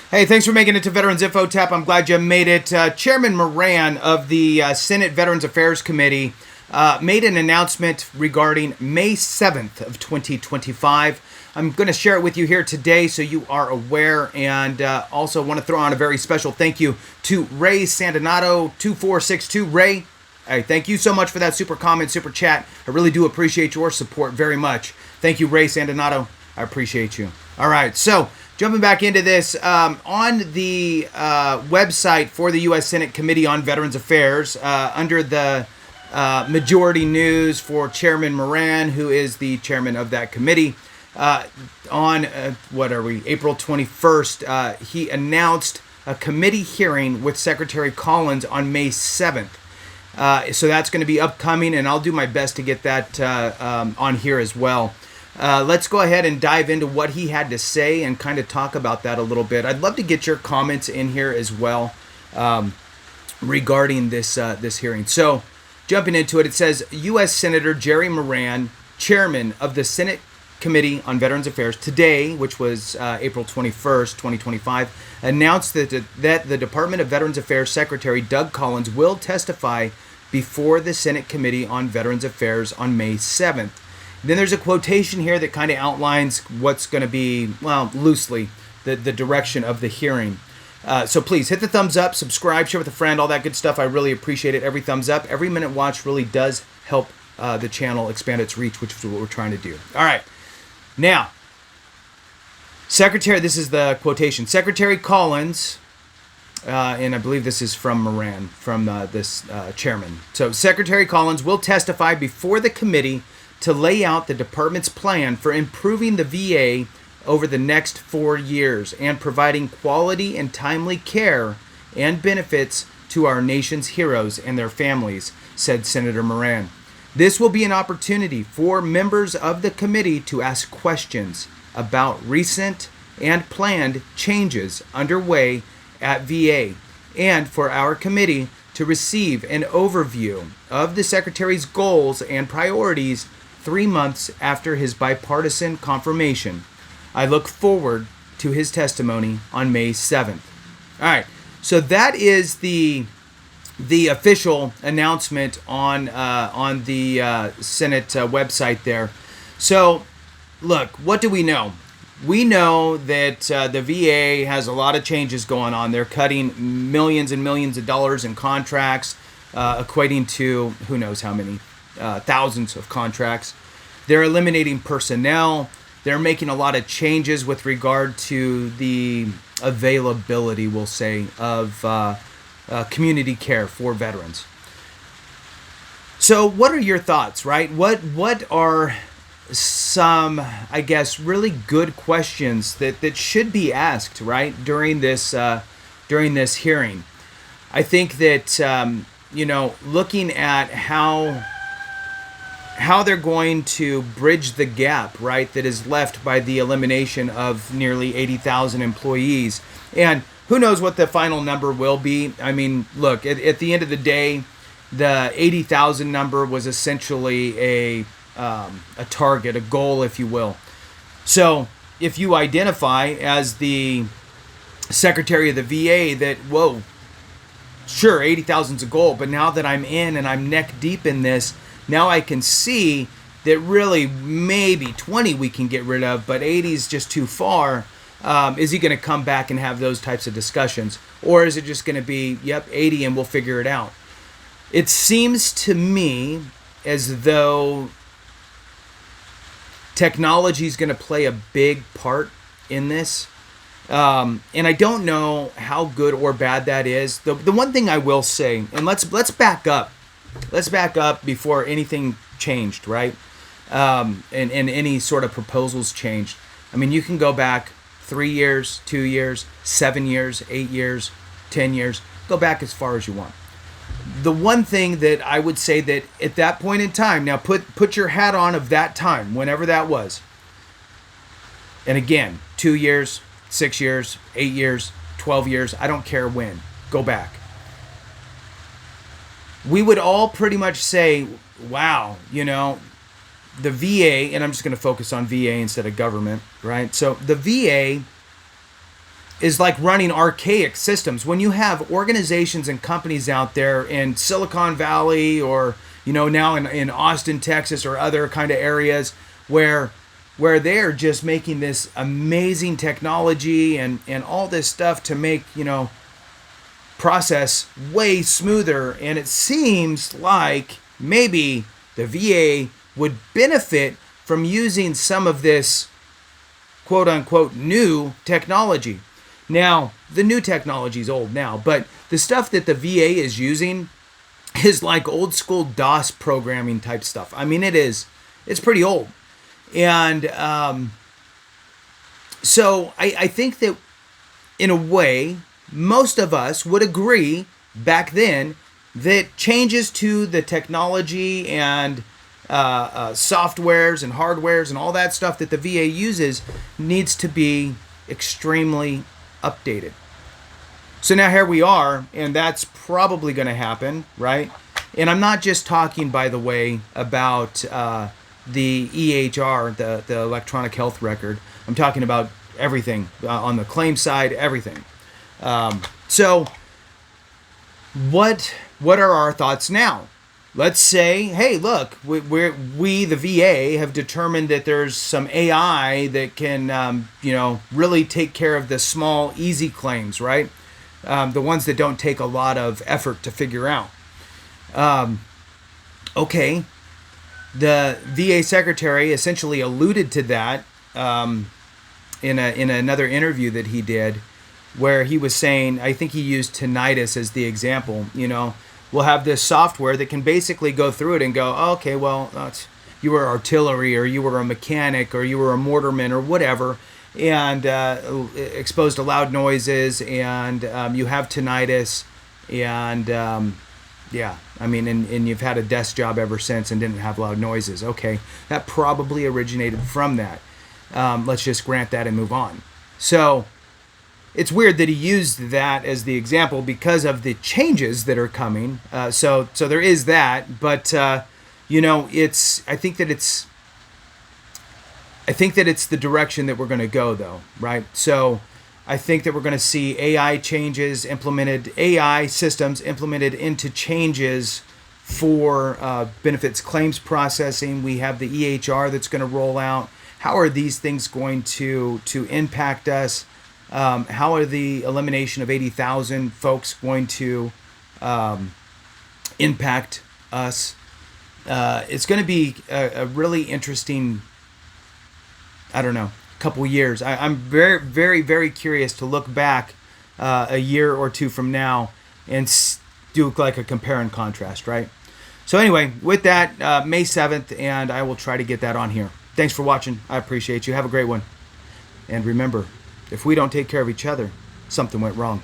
Hey, thanks for making it to Veterans Info Tap. I'm glad you made it. Chairman Moran of the Senate Veterans Affairs Committee made an announcement regarding May 7th of 2025. I'm going to share it with you here today so you are aware, and also want to throw on a very special thank you to Ray Sandinato 2462. Ray, hey, thank you so much for that super comment, super chat. I really do appreciate your support very much. Thank you, Ray Sandinato. I appreciate you. All right, so jumping back into this, on the website for the U.S. Senate Committee on Veterans Affairs, under the majority news for Chairman Moran, who is the chairman of that committee, on April 21st, he announced a committee hearing with Secretary Collins on May 7th. So that's going to be upcoming, and I'll do my best to get that on here as well. Let's go ahead and dive into what he had to say and kind of talk about that a little bit. I'd love to get your comments in here as well regarding this hearing. So, jumping into it, it says, U.S. Senator Jerry Moran, chairman of the Senate Committee on Veterans Affairs, today, which was April 21st, 2025, announced that the Department of Veterans Affairs Secretary Doug Collins will testify before the Senate Committee on Veterans Affairs on May 7th. Then there's a quotation here that kind of outlines what's going to be, well, loosely, the direction of the hearing. So please hit the thumbs up, subscribe, share with a friend, all that good stuff. I really appreciate it. Every thumbs up, every minute watch really does help the channel expand its reach, which is what we're trying to do. All right. Now, this is the quotation. Secretary Collins, and I believe this is from Moran, from this chairman. So Secretary Collins will testify before the committee to lay out the department's plan for improving the VA over the next 4 years and providing quality and timely care and benefits to our nation's heroes and their families, said Senator Moran. This will be an opportunity for members of the committee to ask questions about recent and planned changes underway at VA, and for our committee to receive an overview of the Secretary's goals and priorities 3 months after his bipartisan confirmation. I look forward to his testimony on May 7th. All right, so that is the official announcement on the Senate website there. So, look, what do we know? We know that the VA has a lot of changes going on. They're cutting millions and millions of dollars in contracts, equating to who knows how many thousands of contracts. They're eliminating personnel. They're making a lot of changes with regard to the availability, we'll say, of community care for veterans. So what are your thoughts, right? What are some, I guess, really good questions that should be asked, right, during this hearing? I think that, looking at how they're going to bridge the gap, right, that is left by the elimination of nearly 80,000 employees. And who knows what the final number will be. I mean, look, at the end of the day, the 80,000 number was essentially a target, a goal, if you will. So if you identify as the Secretary of the VA that, whoa, sure, 80,000 is a goal, but now that I'm in and I'm neck deep in this, now I can see that really maybe 20 we can get rid of, but 80 is just too far. Is he going to come back and have those types of discussions? Or is it just going to be, yep, 80 and we'll figure it out? It seems to me as though technology is going to play a big part in this. And I don't know how good or bad that is. The one thing I will say, and let's back up. Let's back up before anything changed, right? And any sort of proposals changed. I mean, you can go back 3 years, 2 years, 7 years, 8 years, 10 years. Go back as far as you want. The one thing that I would say that at that point in time, now put your hat on of that time, whenever that was. And again, 2 years, 6 years, 8 years, 12 years, I don't care when. Go back. We would all pretty much say, wow, the VA, and I'm just going to focus on VA instead of government, right? So the VA is like running archaic systems. When you have organizations and companies out there in Silicon Valley, or now in Austin, Texas, or other kind of areas where they're just making this amazing technology and all this stuff to make process way smoother, and it seems like maybe the VA would benefit from using some of this quote unquote new technology. Now, the new technology is old now, but the stuff that the VA is using is like old school DOS programming type stuff. I mean, it's pretty old. And so I think that in a way, most of us would agree back then that changes to the technology and softwares and hardwares and all that stuff that the VA uses needs to be extremely updated. So now here we are, and that's probably going to happen, right? And I'm not just talking, by the way, about the EHR, the electronic health record. I'm talking about everything on the claim side, everything. So what are our thoughts now? Let's say, hey, look, we the VA have determined that there's some AI that can, really take care of the small, easy claims, right? The ones that don't take a lot of effort to figure out. Okay, the VA secretary essentially alluded to that in another interview that he did, where he was saying, I think he used tinnitus as the example. We'll have this software that can basically go through it and go, oh, okay, well, you were artillery, or you were a mechanic, or you were a mortarman, or whatever, and exposed to loud noises, and you have tinnitus, and and you've had a desk job ever since and didn't have loud noises. Okay, that probably originated from that. Let's just grant that and move on. So it's weird that he used that as the example because of the changes that are coming. So there is that, but I think that it's the direction that we're going to go, though, right? So I think that we're going to see AI systems implemented into changes for benefits claims processing. We have the EHR that's going to roll out. How are these things going to impact us? How are the elimination of 80,000 folks going to impact us? It's going to be a really interesting, couple years. I'm very, very, very curious to look back a year or two from now and do like a compare and contrast, right? So anyway, with that, May 7th, and I will try to get that on here. Thanks for watching. I appreciate you. Have a great one. And remember, if we don't take care of each other, something went wrong.